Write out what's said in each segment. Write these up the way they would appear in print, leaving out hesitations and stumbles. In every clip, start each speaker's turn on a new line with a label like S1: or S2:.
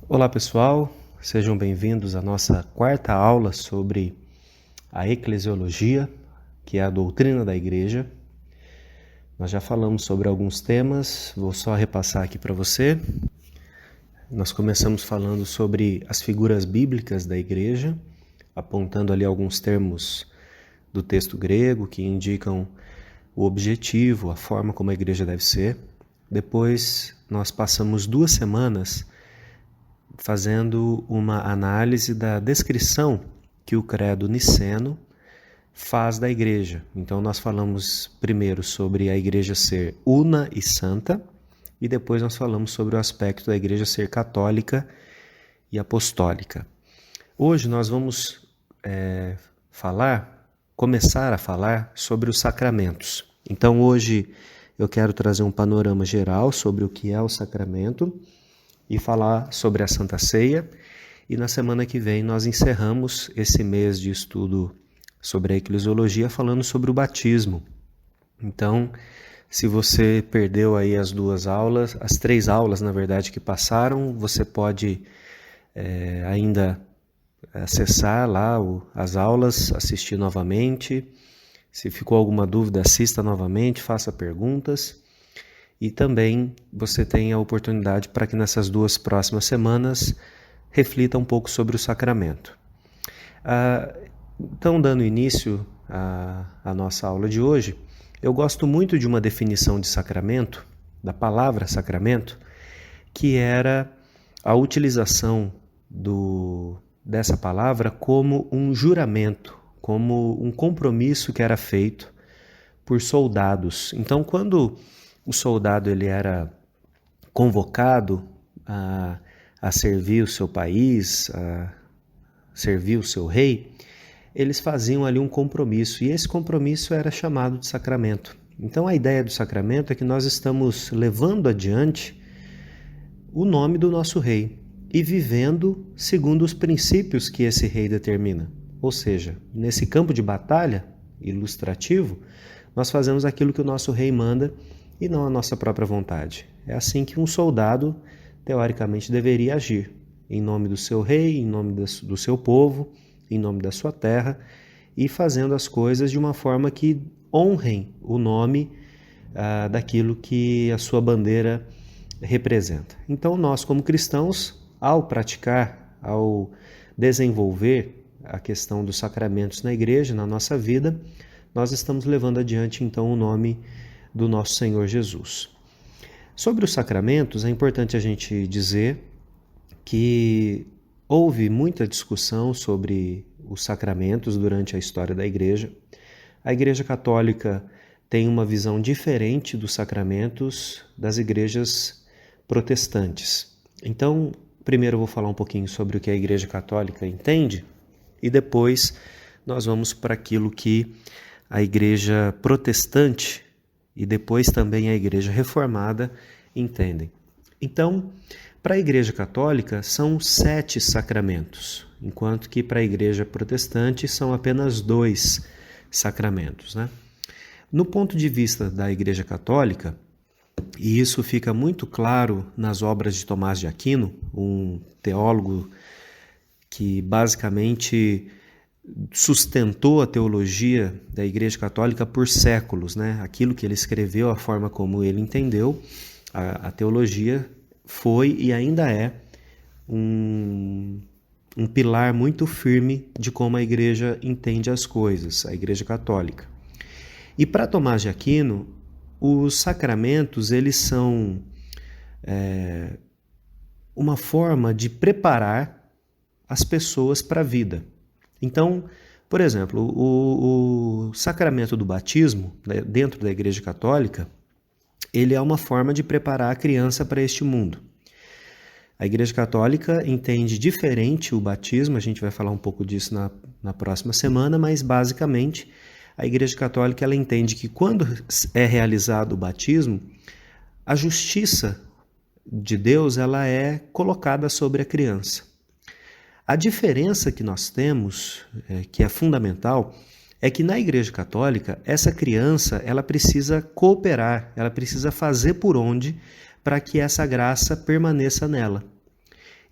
S1: Olá pessoal, sejam bem-vindos à nossa quarta aula sobre a eclesiologia, que é a doutrina da igreja. Nós já falamos sobre alguns temas, vou só repassar aqui para você. Nós começamos falando sobre as figuras bíblicas da igreja, apontando ali alguns termos do texto grego que indicam o objetivo, a forma como a igreja deve ser. Depois nós passamos 2 semanas fazendo uma análise da descrição que o credo niceno faz da igreja. Então nós falamos primeiro sobre a igreja ser una e santa, e depois nós falamos sobre o aspecto da igreja ser católica e apostólica. Hoje nós vamos começar a falar sobre os sacramentos. Então hoje eu quero trazer um panorama geral sobre o que é o sacramento e falar sobre a Santa Ceia, e na semana que vem nós encerramos esse mês de estudo sobre a eclesiologia falando sobre o batismo. Então, se você perdeu aí as 2 aulas, as 3 aulas na verdade que passaram, você pode ainda acessar lá as aulas, assistir novamente. Se ficou alguma dúvida, assista novamente, faça perguntas. E também você tem a oportunidade para que nessas 2 próximas semanas reflita um pouco sobre o sacramento. Então, dando início à nossa aula de hoje, eu gosto muito de uma definição de sacramento, da palavra sacramento, que era a utilização dessa palavra como um juramento, como um compromisso que era feito por soldados. Então, quando o soldado ele era convocado a servir o seu país, a servir o seu rei, eles faziam ali um compromisso, e esse compromisso era chamado de sacramento. Então a ideia do sacramento é que nós estamos levando adiante o nome do nosso rei e vivendo segundo os princípios que esse rei determina. Ou seja, nesse campo de batalha ilustrativo, nós fazemos aquilo que o nosso rei manda e não a nossa própria vontade. É assim que um soldado, teoricamente, deveria agir, em nome do seu rei, em nome do seu povo, em nome da sua terra, e fazendo as coisas de uma forma que honrem o nome daquilo que a sua bandeira representa. Então nós, como cristãos, ao praticar, ao desenvolver a questão dos sacramentos na igreja, na nossa vida, nós estamos levando adiante então o nome do nosso Senhor Jesus. Sobre os sacramentos, é importante a gente dizer que houve muita discussão sobre os sacramentos durante a história da igreja. A Igreja Católica tem uma visão diferente dos sacramentos das igrejas protestantes. Então, primeiro eu vou falar um pouquinho sobre o que a Igreja Católica entende, e depois nós vamos para aquilo que a Igreja Protestante e depois também a Igreja Reformada entendem. Então, para a Igreja Católica são 7 sacramentos, enquanto que para a Igreja Protestante são apenas 2 sacramentos, né? No ponto de vista da Igreja Católica, e isso fica muito claro nas obras de Tomás de Aquino, um teólogo que basicamente sustentou a teologia da Igreja Católica por séculos, né? Aquilo que ele escreveu, a forma como ele entendeu, a teologia foi e ainda é um pilar muito firme de como a Igreja entende as coisas, a Igreja Católica. E para Tomás de Aquino, os sacramentos eles são uma forma de preparar as pessoas para a vida. Então, por exemplo, o sacramento do batismo, né, dentro da Igreja Católica, ele é uma forma de preparar a criança para este mundo. A Igreja Católica entende diferente o batismo, a gente vai falar um pouco disso na próxima semana, mas basicamente a Igreja Católica ela entende que quando é realizado o batismo, a justiça de Deus ela é colocada sobre a criança. A diferença que nós temos, que é fundamental, é que na Igreja Católica, essa criança ela precisa cooperar, ela precisa fazer por onde para que essa graça permaneça nela.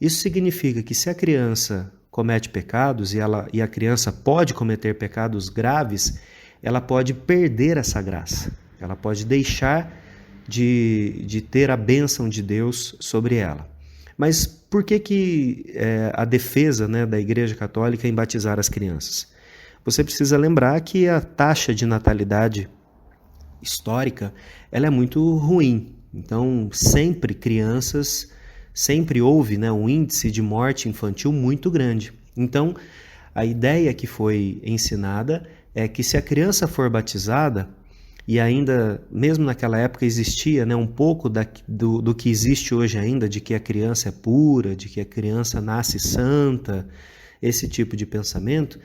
S1: Isso significa que se a criança comete pecados e a criança pode cometer pecados graves, ela pode perder essa graça, ela pode deixar de ter a bênção de Deus sobre ela. Mas por que a defesa, né, da Igreja Católica em batizar as crianças? Você precisa lembrar que a taxa de natalidade histórica ela é muito ruim. Então, sempre houve, né, um índice de morte infantil muito grande. Então, a ideia que foi ensinada é que se a criança for batizada, e ainda, mesmo naquela época existia, né, um pouco do que existe hoje ainda, de que a criança é pura, de que a criança nasce santa, esse tipo de pensamento,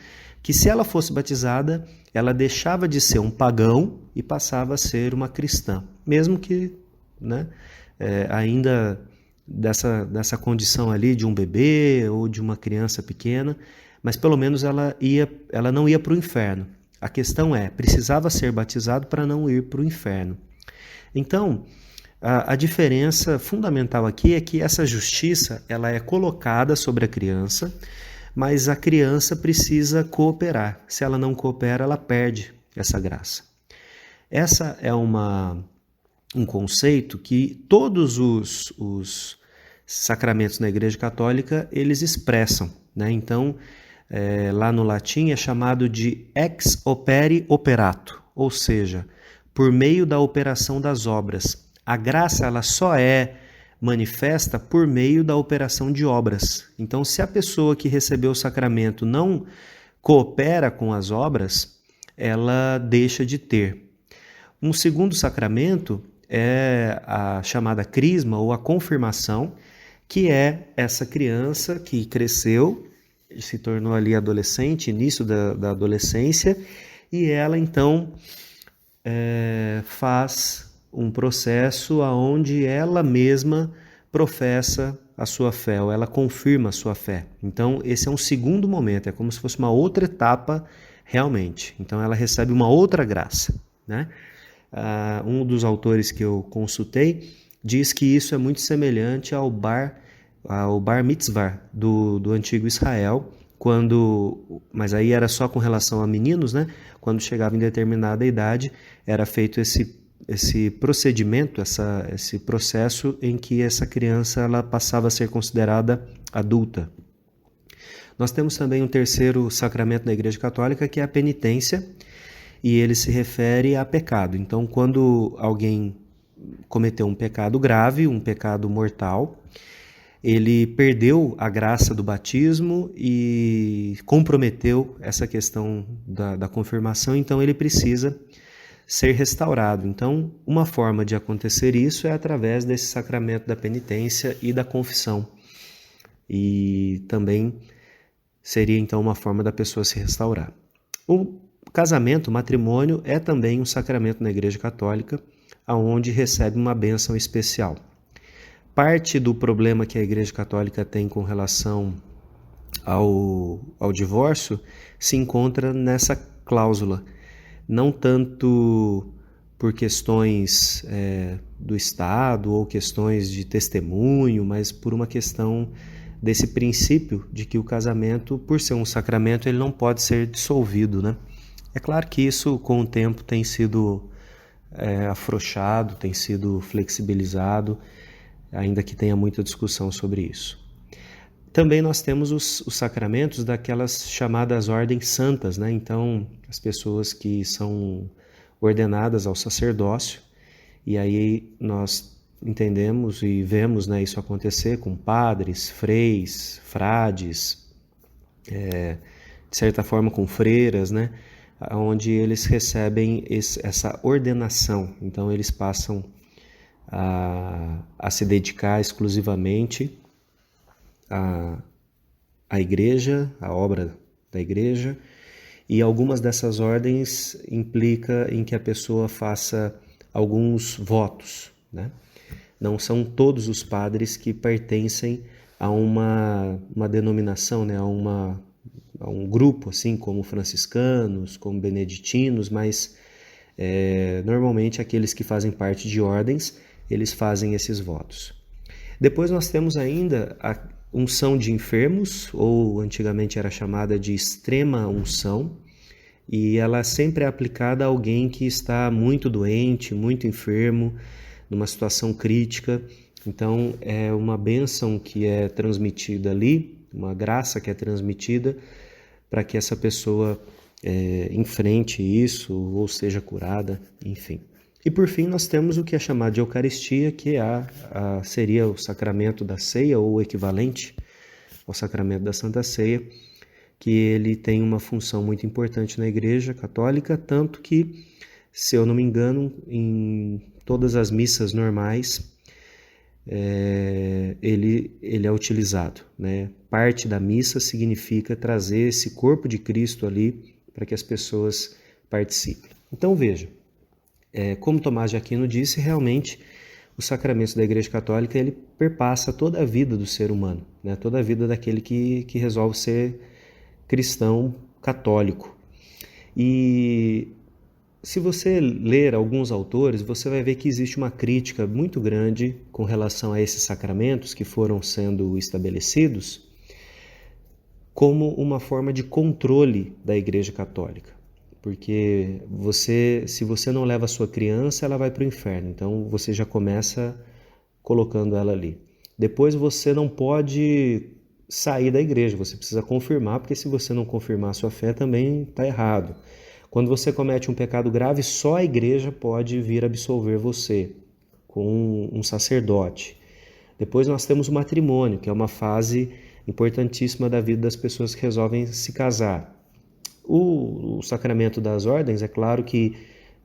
S1: que se ela fosse batizada, ela deixava de ser um pagão e passava a ser uma cristã, mesmo que, né, ainda dessa condição ali de um bebê ou de uma criança pequena, mas pelo menos ela não ia para o inferno. A questão precisava ser batizado para não ir para o inferno. Então, a diferença fundamental aqui é que essa justiça ela é colocada sobre a criança, mas a criança precisa cooperar. Se ela não coopera, ela perde essa graça. Essa é um conceito que todos os sacramentos na Igreja Católica eles expressam, né? Então, lá no latim é chamado de ex opere operato, ou seja, por meio da operação das obras. A graça ela só é manifesta por meio da operação de obras. Então, se a pessoa que recebeu o sacramento não coopera com as obras, ela deixa de ter. Um segundo sacramento é a chamada crisma ou a confirmação, que é essa criança que cresceu, se tornou ali adolescente, início da adolescência, e ela então faz um processo onde ela mesma professa a sua fé, ou ela confirma a sua fé. Então, esse é um segundo momento, é como se fosse uma outra etapa realmente. Então, ela recebe uma outra graça, né? Um dos autores que eu consultei diz que isso é muito semelhante ao bar mitzvah do antigo Israel, mas aí era só com relação a meninos, né? Quando chegava em determinada idade, era feito esse procedimento, esse processo em que essa criança ela passava a ser considerada adulta. Nós temos também um terceiro sacramento na Igreja Católica, que é a penitência, e ele se refere a pecado. Então, quando alguém cometeu um pecado grave, um pecado mortal, ele perdeu a graça do batismo e comprometeu essa questão da confirmação, então ele precisa ser restaurado. Então, uma forma de acontecer isso é através desse sacramento da penitência e da confissão. E também seria então uma forma da pessoa se restaurar. O casamento, o matrimônio, é também um sacramento na Igreja Católica, onde recebe uma bênção especial. Parte do problema que a Igreja Católica tem com relação ao divórcio se encontra nessa cláusula. Não tanto por questões do Estado ou questões de testemunho, mas por uma questão desse princípio de que o casamento, por ser um sacramento, ele não pode ser dissolvido, né? É claro que isso, com o tempo, tem sido afrouxado, tem sido flexibilizado, ainda que tenha muita discussão sobre isso. Também nós temos os sacramentos daquelas chamadas ordens santas, né? Então, as pessoas que são ordenadas ao sacerdócio, e aí nós entendemos e vemos, né, isso acontecer com padres, freis, frades, de certa forma com freiras, né? Onde eles recebem essa ordenação. Então, eles passam a se dedicar exclusivamente à igreja, à obra da igreja, e algumas dessas ordens implica em que a pessoa faça alguns votos, né? Não são todos os padres que pertencem a uma denominação, né? A um grupo, assim como franciscanos, como beneditinos, mas normalmente aqueles que fazem parte de ordens, eles fazem esses votos. Depois nós temos ainda unção de enfermos, ou antigamente era chamada de extrema unção, e ela sempre é aplicada a alguém que está muito doente, muito enfermo, numa situação crítica. Então é uma bênção que é transmitida ali, uma graça que é transmitida para que essa pessoa enfrente isso ou seja curada, enfim. E por fim nós temos o que é chamado de Eucaristia, que seria o sacramento da ceia ou o equivalente ao sacramento da Santa Ceia, que ele tem uma função muito importante na Igreja Católica, tanto que, se eu não me engano, em todas as missas normais, ele é utilizado, né? Parte da missa significa trazer esse corpo de Cristo ali para que as pessoas participem. Então veja, como Tomás de Aquino disse, realmente os sacramentos da Igreja Católica ele perpassa toda a vida do ser humano, né? Toda a vida daquele que resolve ser cristão católico. E se você ler alguns autores, você vai ver que existe uma crítica muito grande com relação a esses sacramentos que foram sendo estabelecidos como uma forma de controle da Igreja Católica. Porque se você não leva a sua criança, ela vai para o inferno. Então você já começa colocando ela ali. Depois você não pode sair da igreja, você precisa confirmar, porque se você não confirmar a sua fé também está errado. Quando você comete um pecado grave, só a igreja pode vir absolver você, com um sacerdote. Depois nós temos o matrimônio, que é uma fase importantíssima da vida das pessoas que resolvem se casar. O sacramento das ordens, é claro que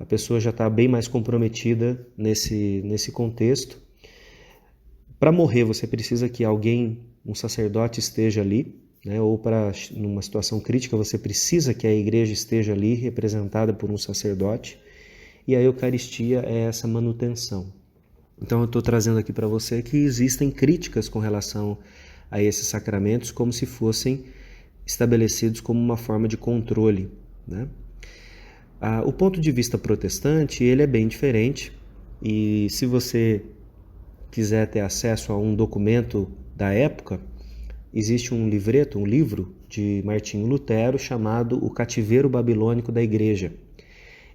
S1: a pessoa já está bem mais comprometida nesse contexto. Para morrer, você precisa que alguém, um sacerdote, esteja ali, né? Ou numa situação crítica, você precisa que a igreja esteja ali, representada por um sacerdote. E a Eucaristia é essa manutenção. Então eu estou trazendo aqui para você que existem críticas com relação a esses sacramentos, como se fossem estabelecidos como uma forma de controle, né? O ponto de vista protestante ele é bem diferente, e se você quiser ter acesso a um documento da época, existe um livro de Martinho Lutero chamado O Cativeiro Babilônico da Igreja.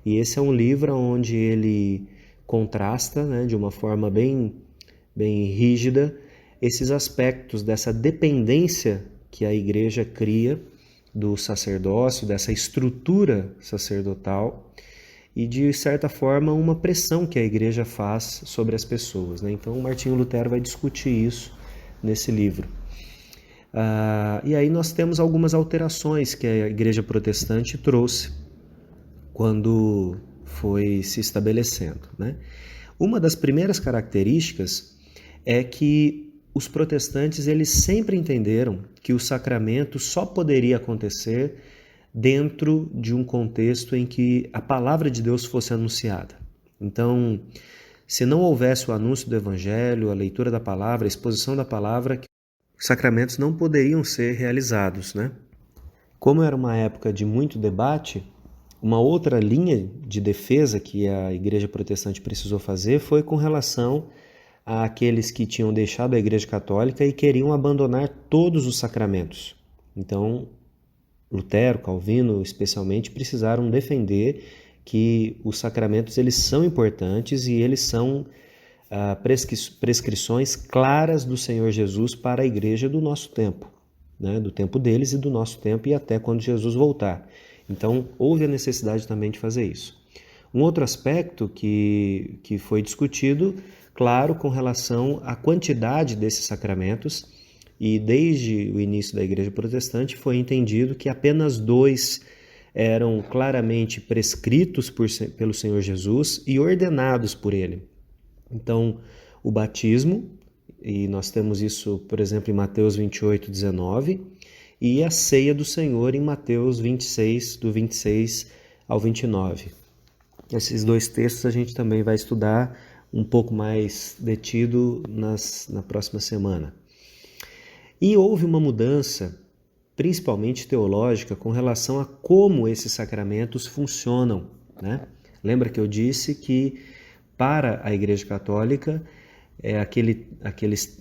S1: E esse é um livro onde ele contrasta, né, de uma forma bem rígida esses aspectos dessa dependência que a igreja cria do sacerdócio, dessa estrutura sacerdotal e, de certa forma, uma pressão que a igreja faz sobre as pessoas, né? Então, Martinho Lutero vai discutir isso nesse livro. E aí nós temos algumas alterações que a igreja protestante trouxe quando foi se estabelecendo, né? Uma das primeiras características é que os protestantes eles sempre entenderam que o sacramento só poderia acontecer dentro de um contexto em que a palavra de Deus fosse anunciada. Então, se não houvesse o anúncio do evangelho, a leitura da palavra, a exposição da palavra, os sacramentos não poderiam ser realizados, né? Como era uma época de muito debate, uma outra linha de defesa que a igreja protestante precisou fazer foi com relação àqueles que tinham deixado a igreja católica e queriam abandonar todos os sacramentos. Então, Lutero, Calvino, especialmente, precisaram defender que os sacramentos eles são importantes e eles são prescrições claras do Senhor Jesus para a igreja do nosso tempo, né? Do tempo deles e do nosso tempo e até quando Jesus voltar. Então, houve a necessidade também de fazer isso. Um outro aspecto que foi discutido, claro, com relação à quantidade desses sacramentos, e desde o início da Igreja Protestante foi entendido que apenas 2 eram claramente prescritos pelo Senhor Jesus e ordenados por Ele. Então, o batismo, e nós temos isso, por exemplo, em Mateus 28, 19, e a ceia do Senhor em Mateus 26, do 26 ao 29. Esses 2 textos a gente também vai estudar um pouco mais detido na próxima semana. E houve uma mudança, principalmente teológica, com relação a como esses sacramentos funcionam, né? Lembra que eu disse que, para a Igreja Católica, aqueles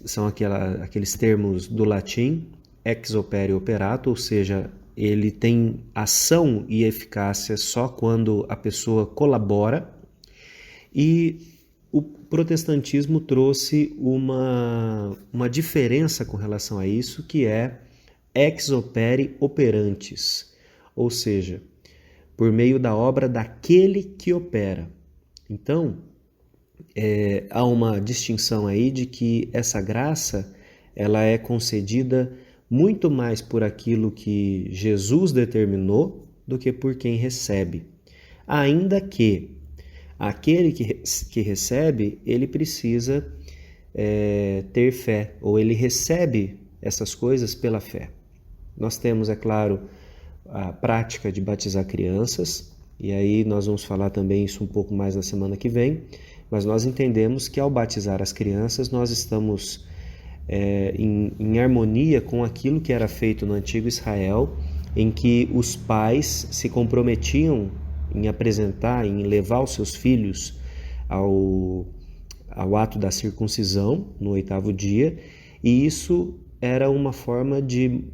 S1: termos do latim, ex opere operato, ou seja, ele tem ação e eficácia só quando a pessoa colabora. E o protestantismo trouxe uma diferença com relação a isso, que é ex opere operantes, ou seja, por meio da obra daquele que opera. Então, há uma distinção aí de que essa graça ela é concedida muito mais por aquilo que Jesus determinou do que por quem recebe. Ainda que aquele que recebe, ele precisa ter fé, ou ele recebe essas coisas pela fé. Nós temos, é claro, a prática de batizar crianças, e aí nós vamos falar também isso um pouco mais na semana que vem, mas nós entendemos que ao batizar as crianças, nós estamos em harmonia com aquilo que era feito no antigo Israel, em que os pais se comprometiam em apresentar, em levar os seus filhos ao ato da circuncisão no 8º dia, e isso era uma forma de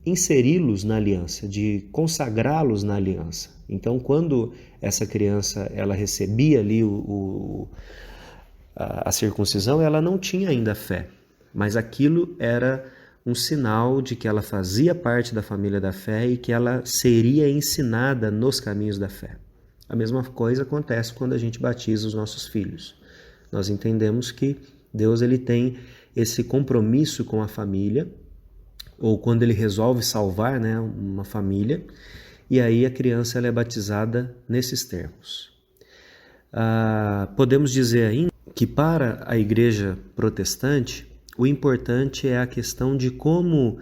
S1: inseri-los na aliança, de consagrá-los na aliança. Então, quando essa criança ela recebia ali a circuncisão, ela não tinha ainda fé, mas aquilo era um sinal de que ela fazia parte da família da fé e que ela seria ensinada nos caminhos da fé. A mesma coisa acontece quando a gente batiza os nossos filhos. Nós entendemos que Deus ele tem esse compromisso com a família, ou quando ele resolve salvar, né, uma família, e aí a criança ela é batizada nesses termos. Podemos dizer ainda que para a igreja protestante, o importante é a questão de como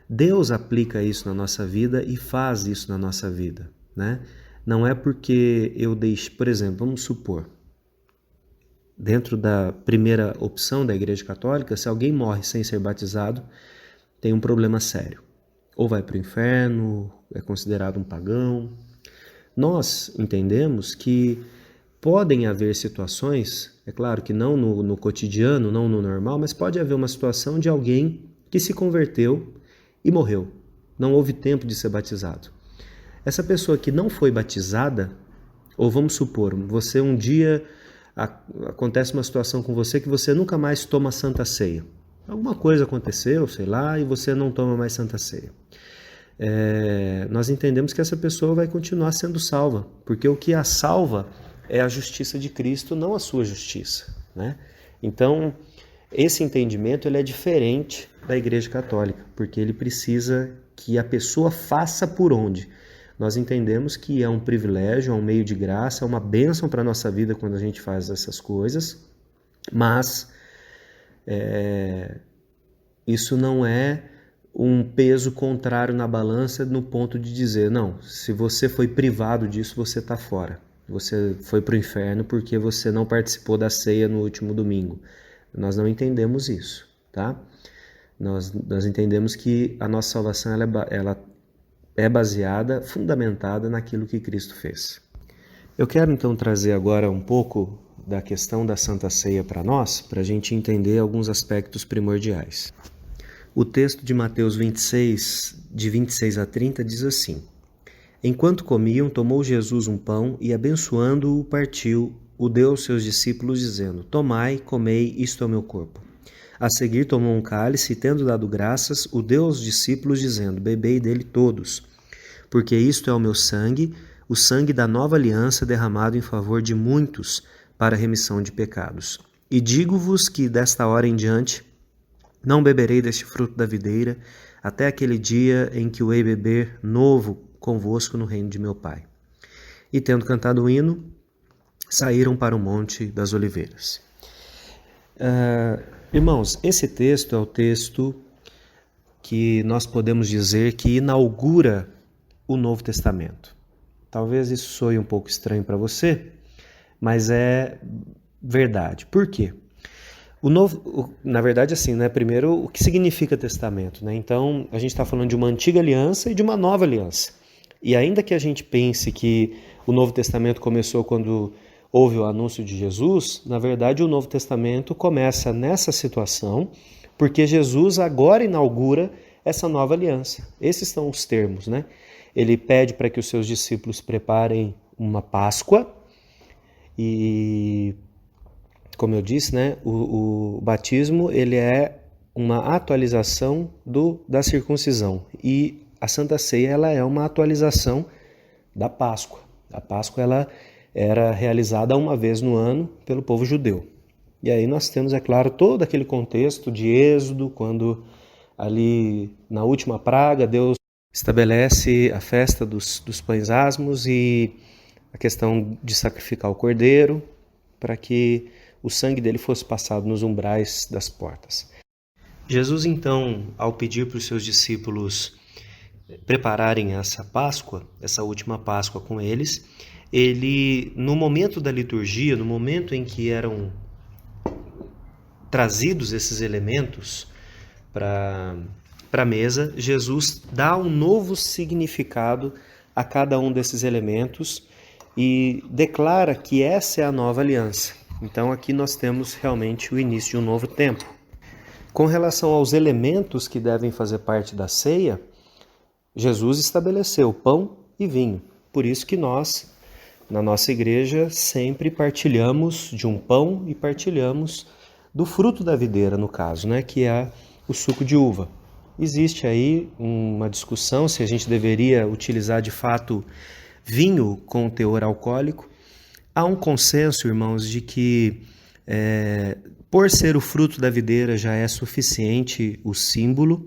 S1: Deus aplica isso na nossa vida e faz isso na nossa vida, né? Não é porque eu deixo, por exemplo, vamos supor, dentro da primeira opção da Igreja Católica, se alguém morre sem ser batizado, tem um problema sério. Ou vai para o inferno, é considerado um pagão. Nós entendemos que podem haver situações, é claro que não no cotidiano, não no normal, mas pode haver uma situação de alguém que se converteu e morreu. Não houve tempo de ser batizado. Essa pessoa que não foi batizada, ou vamos supor, você um dia acontece uma situação com você que você nunca mais toma Santa Ceia. Alguma coisa aconteceu, sei lá, e você não toma mais Santa Ceia. Nós entendemos que essa pessoa vai continuar sendo salva, porque o que a salva é a justiça de Cristo, não a sua justiça, né? Então, esse entendimento ele é diferente da Igreja Católica, porque ele precisa que a pessoa faça por onde. Nós entendemos que é um privilégio, é um meio de graça, é uma bênção para a nossa vida quando a gente faz essas coisas, mas isso não é um peso contrário na balança no ponto de dizer, não, se você foi privado disso, você está fora. Você foi para o inferno porque você não participou da ceia no último domingo. Nós não entendemos isso, tá? Nós entendemos que a nossa salvação ela é baseada, fundamentada naquilo que Cristo fez. Eu quero então trazer agora um pouco da questão da Santa Ceia para nós, para a gente entender alguns aspectos primordiais. O texto de Mateus 26, de 26 a 30, diz assim: Enquanto comiam, tomou Jesus um pão e, abençoando-o, partiu, o deu aos seus discípulos, dizendo: Tomai, comei, isto é o meu corpo. A seguir tomou um cálice e, tendo dado graças, o deu aos discípulos, dizendo: Bebei dele todos, porque isto é o meu sangue, o sangue da nova aliança derramado em favor de muitos para a remissão de pecados. E digo-vos que desta hora em diante não beberei deste fruto da videira, até aquele dia em que o hei beber novo convosco no reino de meu Pai. E tendo cantado o hino, saíram para o Monte das Oliveiras. Irmãos, esse texto é o texto que nós podemos dizer que inaugura o Novo Testamento. Talvez isso soe um pouco estranho para você, mas é verdade. Por quê? Na verdade, assim, né? Primeiro, o que significa testamento, né? Então, a gente está falando de uma antiga aliança e de uma nova aliança. E ainda que a gente pense que o Novo Testamento começou quando houve o anúncio de Jesus, na verdade o Novo Testamento começa nessa situação, porque Jesus agora inaugura essa nova aliança. Esses são os termos, né? Ele pede para que os seus discípulos preparem uma Páscoa e, como eu disse, né, o batismo ele é uma atualização da circuncisão e a Santa Ceia ela é uma atualização da Páscoa. A Páscoa ela era realizada uma vez no ano pelo povo judeu. E aí nós temos, é claro, todo aquele contexto de Êxodo, quando ali na última praga Deus estabelece a festa dos pães asmos e a questão de sacrificar o cordeiro para que o sangue dele fosse passado nos umbrais das portas. Jesus, então, ao pedir para os seus discípulos prepararem essa Páscoa, essa última Páscoa com eles, ele, no momento da liturgia, no momento em que eram trazidos esses elementos para a mesa, Jesus dá um novo significado a cada um desses elementos e declara que essa é a nova aliança. Então aqui nós temos realmente o início de um novo tempo. Com relação aos elementos que devem fazer parte da ceia, Jesus estabeleceu pão e vinho. Por isso que nós, na nossa igreja, sempre partilhamos de um pão e partilhamos do fruto da videira, no caso, né, que é o suco de uva. Existe aí uma discussão se a gente deveria utilizar de fato vinho com teor alcoólico. Há um consenso, irmãos, de que por ser o fruto da videira já é suficiente o símbolo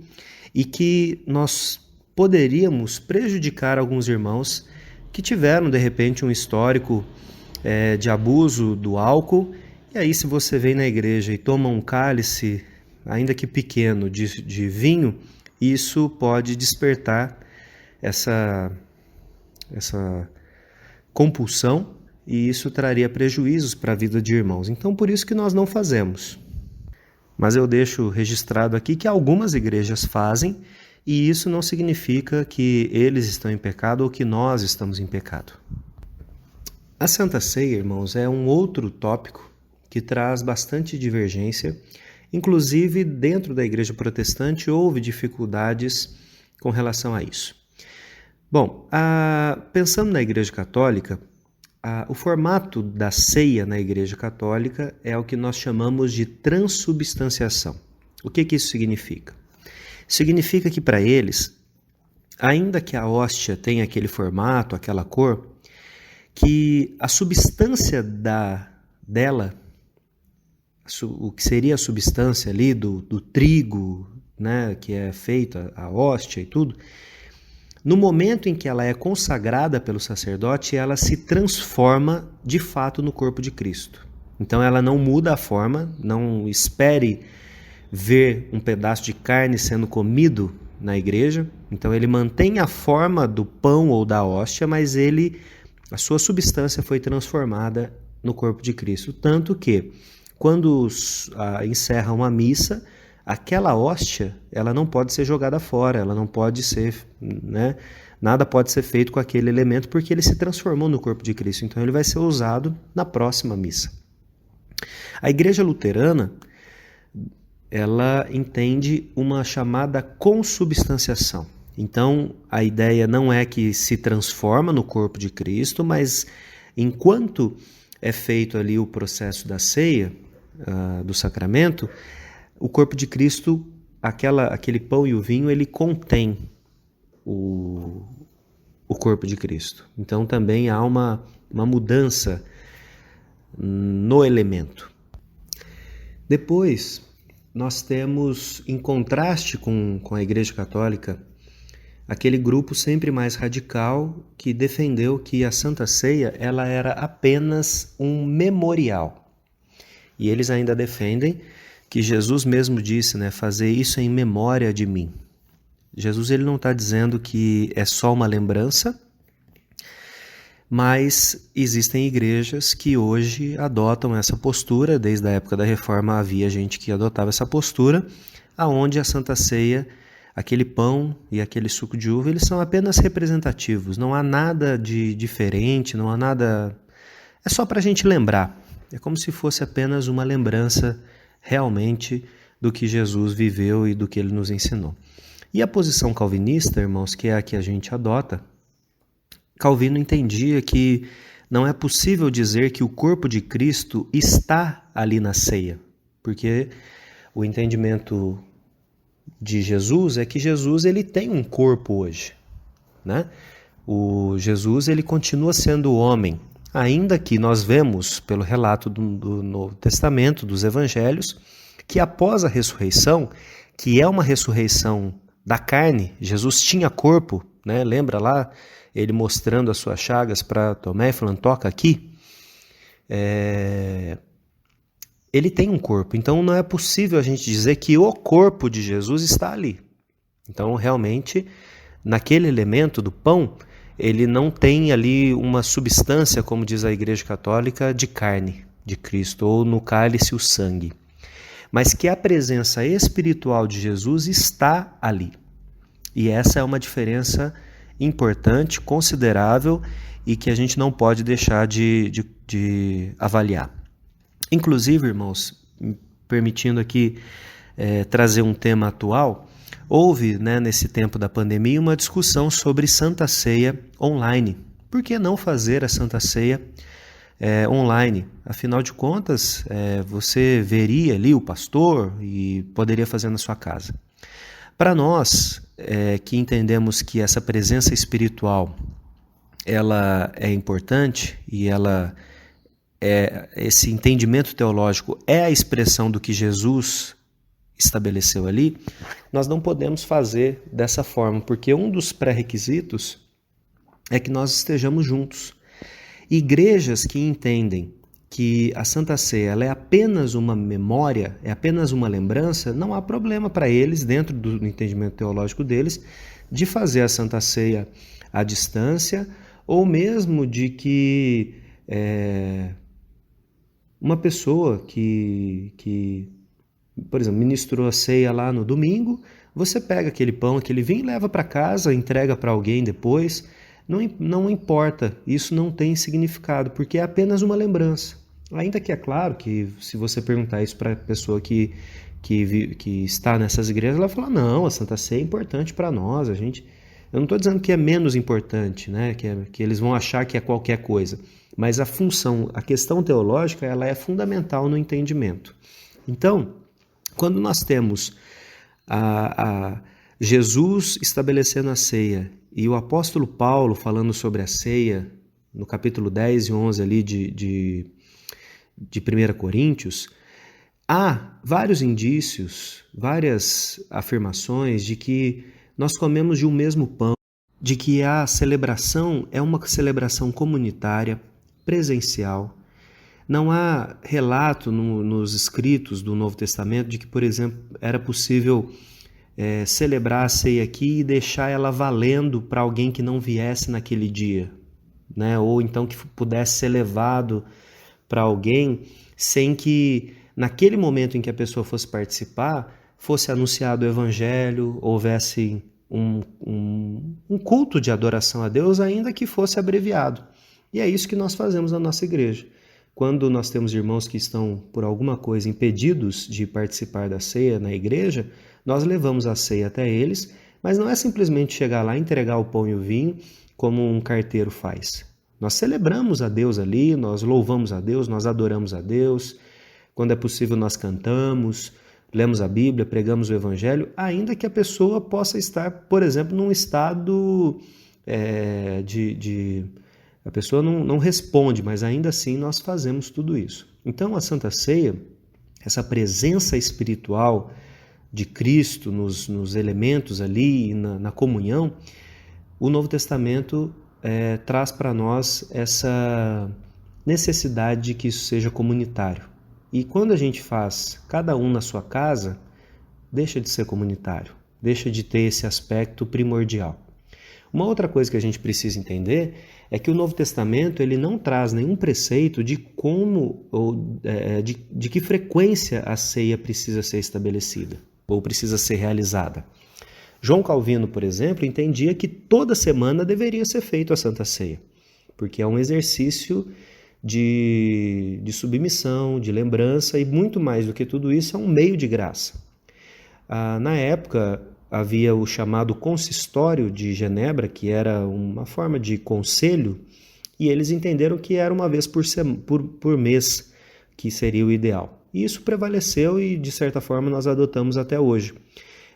S1: e que nós poderíamos prejudicar alguns irmãos que tiveram, de repente, um histórico de abuso do álcool. E aí, se você vem na igreja e toma um cálice, ainda que pequeno, de vinho, isso pode despertar essa compulsão e isso traria prejuízos para a vida de irmãos. Então, por isso que nós não fazemos. Mas eu deixo registrado aqui que algumas igrejas fazem e isso não significa que eles estão em pecado ou que nós estamos em pecado. A Santa Ceia, irmãos, é um outro tópico que traz bastante divergência. Inclusive, dentro da igreja protestante, houve dificuldades com relação a isso. Bom, pensando na igreja católica, o formato da ceia na igreja católica é o que nós chamamos de transubstanciação. O que isso significa? Significa que para eles, ainda que a hóstia tenha aquele formato, aquela cor, que a substância dela, o que seria a substância ali do trigo, né, que é feita a hóstia e tudo, no momento em que ela é consagrada pelo sacerdote, ela se transforma de fato no corpo de Cristo. Então ela não muda a forma, não espere ver um pedaço de carne sendo comido na igreja. Então ele mantém a forma do pão ou da hóstia, mas a sua substância foi transformada no corpo de Cristo. Tanto que, quando encerra uma missa, aquela hóstia, ela não pode ser jogada fora, ela não pode ser, né, nada pode ser feito com aquele elemento, porque ele se transformou no corpo de Cristo. Então ele vai ser usado na próxima missa. A igreja luterana, ela entende uma chamada consubstanciação. Então, a ideia não é que se transforma no corpo de Cristo, mas enquanto é feito ali o processo da ceia, do sacramento, o corpo de Cristo, aquele pão e o vinho, ele contém o corpo de Cristo. Então, também há uma mudança no elemento. Depois, nós temos, em contraste com a Igreja Católica, aquele grupo sempre mais radical que defendeu que a Santa Ceia ela era apenas um memorial. E eles ainda defendem que Jesus mesmo disse, né, fazer isso em memória de mim. Jesus ele não está dizendo que é só uma lembrança, mas existem igrejas que hoje adotam essa postura. Desde a época da Reforma havia gente que adotava essa postura, aonde a Santa Ceia, aquele pão e aquele suco de uva, eles são apenas representativos, não há nada de diferente, não há nada É só para a gente lembrar, é como se fosse apenas uma lembrança realmente do que Jesus viveu e do que ele nos ensinou. E a posição calvinista, irmãos, que é a que a gente adota, Calvino entendia que não é possível dizer que o corpo de Cristo está ali na ceia, porque o entendimento de Jesus é que Jesus ele tem um corpo hoje, né? O Jesus ele continua sendo homem, ainda que nós vemos pelo relato do Novo Testamento, dos Evangelhos, que após a ressurreição, que é uma ressurreição da carne, Jesus tinha corpo, né? Lembra lá ele mostrando as suas chagas para Tomé e falando, toca aqui? Ele tem um corpo, então não é possível a gente dizer que o corpo de Jesus está ali. Então, realmente, naquele elemento do pão, ele não tem ali uma substância, como diz a Igreja Católica, de carne de Cristo, ou no cálice o sangue. Mas que a presença espiritual de Jesus está ali. E essa é uma diferença importante, considerável, e que a gente não pode deixar de avaliar. Inclusive, irmãos, permitindo aqui trazer um tema atual, houve, né, nesse tempo da pandemia uma discussão sobre Santa Ceia online. Por que não fazer a Santa Ceia online? Afinal de contas, você veria ali o pastor e poderia fazer na sua casa. Para nós que entendemos que essa presença espiritual ela é importante e esse entendimento teológico é a expressão do que Jesus estabeleceu ali, nós não podemos fazer dessa forma, porque um dos pré-requisitos é que nós estejamos juntos. Igrejas que entendem que a Santa Ceia ela é apenas uma memória, é apenas uma lembrança, não há problema para eles, dentro do entendimento teológico deles, de fazer a Santa Ceia à distância, ou mesmo de que uma pessoa que, por exemplo, ministrou a ceia lá no domingo, você pega aquele pão, aquele vinho, leva para casa, entrega para alguém depois, não importa, isso não tem significado, porque é apenas uma lembrança. Ainda que é claro que se você perguntar isso para a pessoa que está nessas igrejas, ela vai falar, não, a Santa Ceia é importante para nós, eu não estou dizendo que é menos importante, né? Que eles vão achar que é qualquer coisa, mas a questão teológica, ela é fundamental no entendimento. Então, quando nós temos Jesus estabelecendo a ceia e o apóstolo Paulo falando sobre a ceia, no capítulo 10 e 11 ali de 1 Coríntios, há vários indícios, várias afirmações de que nós comemos de um mesmo pão, de que a celebração é uma celebração comunitária, presencial. Não há relato nos escritos do Novo Testamento de que, por exemplo, era possível celebrar a ceia aqui e deixar ela valendo para alguém que não viesse naquele dia, né? Ou então que pudesse ser levado para alguém sem que, naquele momento em que a pessoa fosse participar, fosse anunciado o Evangelho, houvesse um culto de adoração a Deus, ainda que fosse abreviado. E é isso que nós fazemos na nossa igreja. Quando nós temos irmãos que estão, por alguma coisa, impedidos de participar da ceia na igreja, nós levamos a ceia até eles, mas não é simplesmente chegar lá, entregar o pão e o vinho, como um carteiro faz. Nós celebramos a Deus ali, nós louvamos a Deus, nós adoramos a Deus. Quando é possível, nós cantamos, lemos a Bíblia, pregamos o Evangelho, ainda que a pessoa possa estar, por exemplo, num estado a pessoa não responde, mas ainda assim nós fazemos tudo isso. Então a Santa Ceia, essa presença espiritual de Cristo nos elementos ali, na comunhão, o Novo Testamento traz para nós essa necessidade de que isso seja comunitário. E quando a gente faz cada um na sua casa, deixa de ser comunitário, deixa de ter esse aspecto primordial. Uma outra coisa que a gente precisa entender é que o Novo Testamento ele não traz nenhum preceito de como ou de que frequência a ceia precisa ser estabelecida ou precisa ser realizada. João Calvino, por exemplo, entendia que toda semana deveria ser feita a Santa Ceia, porque é um exercício de submissão, de lembrança e muito mais do que tudo isso, é um meio de graça. Na época, havia o chamado Consistório de Genebra, que era uma forma de conselho, e eles entenderam que era uma vez por mês que seria o ideal. E isso prevaleceu e, de certa forma, nós adotamos até hoje.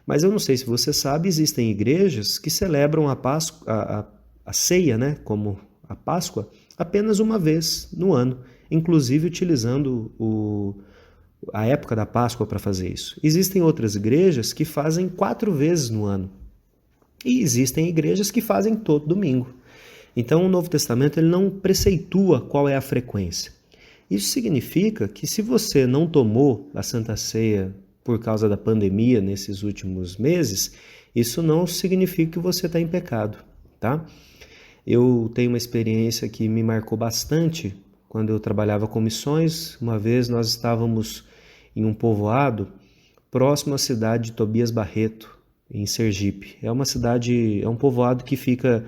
S1: Mas eu não sei se você sabe, existem igrejas que celebram a ceia, né, como a Páscoa, apenas uma vez no ano, inclusive utilizando a época da Páscoa para fazer isso. Existem outras igrejas que fazem 4 vezes no ano. E existem igrejas que fazem todo domingo. Então o Novo Testamento ele não preceitua qual é a frequência. Isso significa que se você não tomou a Santa Ceia por causa da pandemia nesses últimos meses, isso não significa que você está em pecado, tá? Eu tenho uma experiência que me marcou bastante quando eu trabalhava com missões. Uma vez nós estávamos em um povoado próximo à cidade de Tobias Barreto, em Sergipe. É um povoado que fica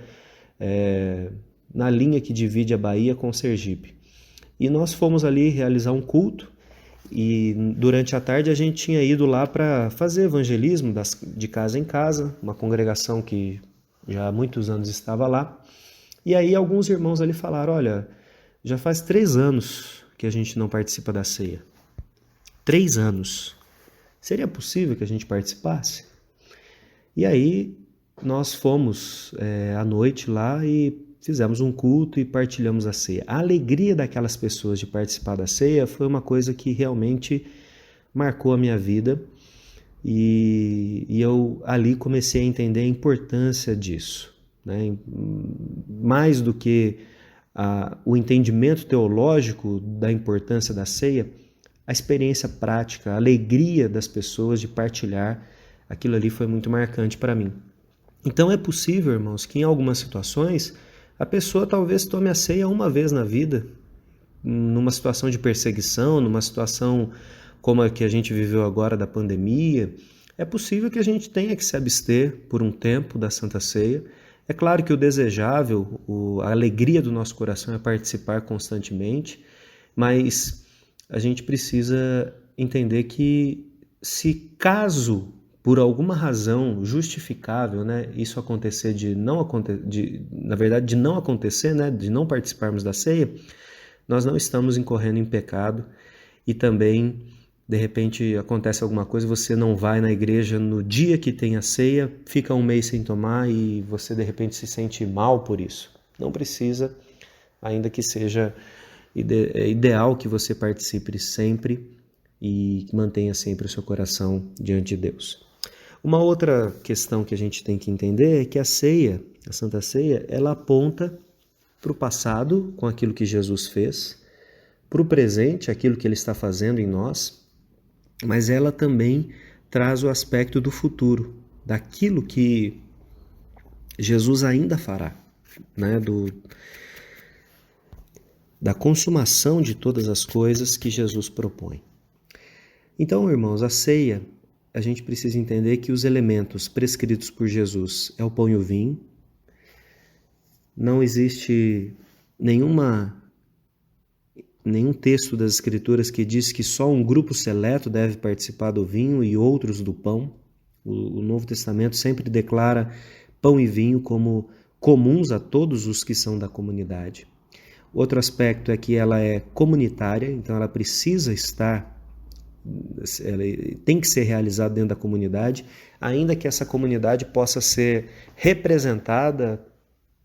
S1: na linha que divide a Bahia com Sergipe. E nós fomos ali realizar um culto e durante a tarde a gente tinha ido lá para fazer evangelismo de casa em casa, uma congregação que já há muitos anos estava lá. E aí alguns irmãos ali falaram, olha, já faz 3 anos que a gente não participa da ceia. 3 anos. Seria possível que a gente participasse? E aí nós fomos à noite lá e fizemos um culto e partilhamos a ceia. A alegria daquelas pessoas de participar da ceia foi uma coisa que realmente marcou a minha vida e eu ali comecei a entender a importância disso, né? Mais do que o entendimento teológico da importância da ceia, a experiência prática, a alegria das pessoas de partilhar, aquilo ali foi muito marcante para mim. Então é possível, irmãos, que em algumas situações a pessoa talvez tome a ceia uma vez na vida, numa situação de perseguição, numa situação como a que a gente viveu agora da pandemia. É possível que a gente tenha que se abster por um tempo da Santa Ceia. É claro que o desejável, a alegria do nosso coração é participar constantemente, mas a gente precisa entender que se caso por alguma razão justificável, né, isso acontecer de não acontecer, né, de não participarmos da ceia, nós não estamos incorrendo em pecado e também, de repente, acontece alguma coisa, você não vai na igreja no dia que tem a ceia, fica um mês sem tomar e você, de repente, se sente mal por isso. Não precisa, ainda que seja ideal que você participe sempre e mantenha sempre o seu coração diante de Deus. Uma outra questão que a gente tem que entender é que a ceia, a Santa Ceia, ela aponta para o passado, com aquilo que Jesus fez, para o presente, aquilo que Ele está fazendo em nós, mas ela também traz o aspecto do futuro, daquilo que Jesus ainda fará, né? Da consumação de todas as coisas que Jesus propõe. Então, irmãos, a ceia, a gente precisa entender que os elementos prescritos por Jesus é o pão e o vinho. Não existe nenhum texto das Escrituras que diz que só um grupo seleto deve participar do vinho e outros do pão. O Novo Testamento sempre declara pão e vinho como comuns a todos os que são da comunidade. Outro aspecto é que ela é comunitária, então ela tem que ser realizada dentro da comunidade, ainda que essa comunidade possa ser representada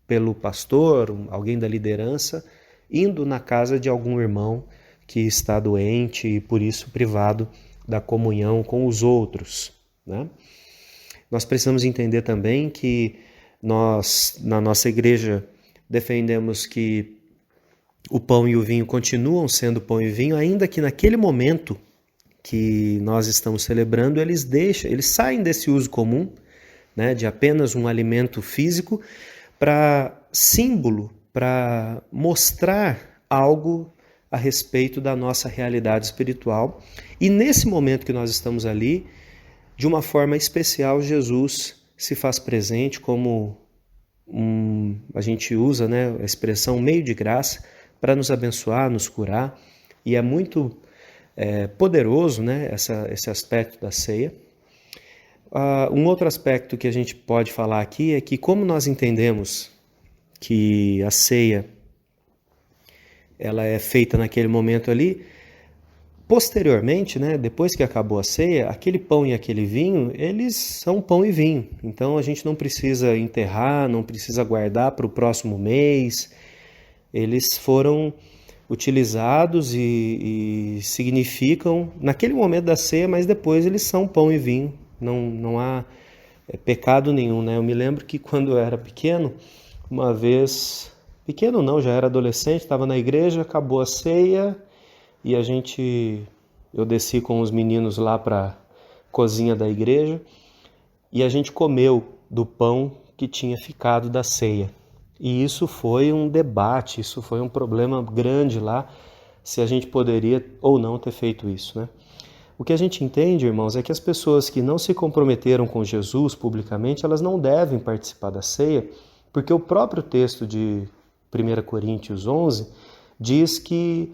S1: pelo pastor, alguém da liderança, indo na casa de algum irmão que está doente e por isso privado da comunhão com os outros, né? Nós precisamos entender também que nós, na nossa igreja, defendemos que o pão e o vinho continuam sendo pão e vinho, ainda que naquele momento que nós estamos celebrando, eles saem desse uso comum, né, de apenas um alimento físico, para símbolo, para mostrar algo a respeito da nossa realidade espiritual. E nesse momento que nós estamos ali, de uma forma especial, Jesus se faz presente como a gente usa, né, a expressão meio de graça, para nos abençoar, nos curar, e é muito poderoso, né, esse aspecto da ceia. Um outro aspecto que a gente pode falar aqui é que, como nós entendemos que a ceia ela é feita naquele momento ali, posteriormente, né, depois que acabou a ceia, aquele pão e aquele vinho, eles são pão e vinho. Então a gente não precisa enterrar, não precisa guardar para o próximo mês. Eles foram utilizados e significam naquele momento da ceia, mas depois eles são pão e vinho. Não há pecado nenhum, né? Eu me lembro que quando eu era pequeno, uma vez, pequeno não, já era adolescente, estava na igreja, acabou a ceia e eu desci com os meninos lá para a cozinha da igreja e a gente comeu do pão que tinha ficado da ceia. E isso foi um debate, isso foi um problema grande lá, se a gente poderia ou não ter feito isso, né? O que a gente entende, irmãos, é que as pessoas que não se comprometeram com Jesus publicamente, elas não devem participar da ceia, porque o próprio texto de 1 Coríntios 11 diz que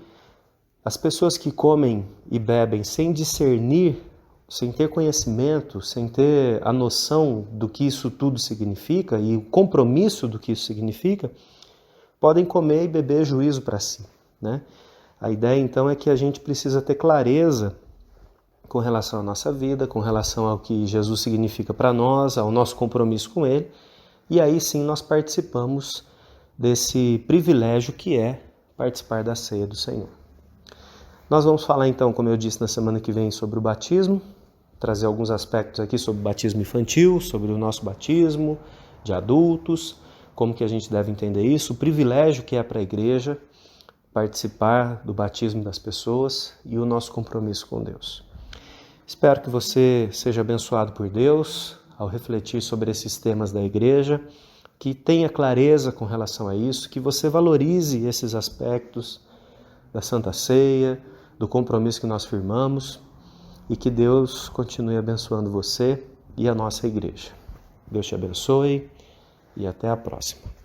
S1: as pessoas que comem e bebem sem discernir, sem ter conhecimento, sem ter a noção do que isso tudo significa e o compromisso do que isso significa, podem comer e beber juízo para si, né? A ideia então é que a gente precisa ter clareza com relação à nossa vida, com relação ao que Jesus significa para nós, ao nosso compromisso com Ele, e aí sim nós participamos desse privilégio que é participar da ceia do Senhor. Nós vamos falar então, como eu disse, na semana que vem sobre o batismo, trazer alguns aspectos aqui sobre o batismo infantil, sobre o nosso batismo de adultos, como que a gente deve entender isso, o privilégio que é para a igreja participar do batismo das pessoas e o nosso compromisso com Deus. Espero que você seja abençoado por Deus ao refletir sobre esses temas da igreja, que tenha clareza com relação a isso, que você valorize esses aspectos da Santa Ceia, do compromisso que nós firmamos e que Deus continue abençoando você e a nossa igreja. Deus te abençoe e até a próxima.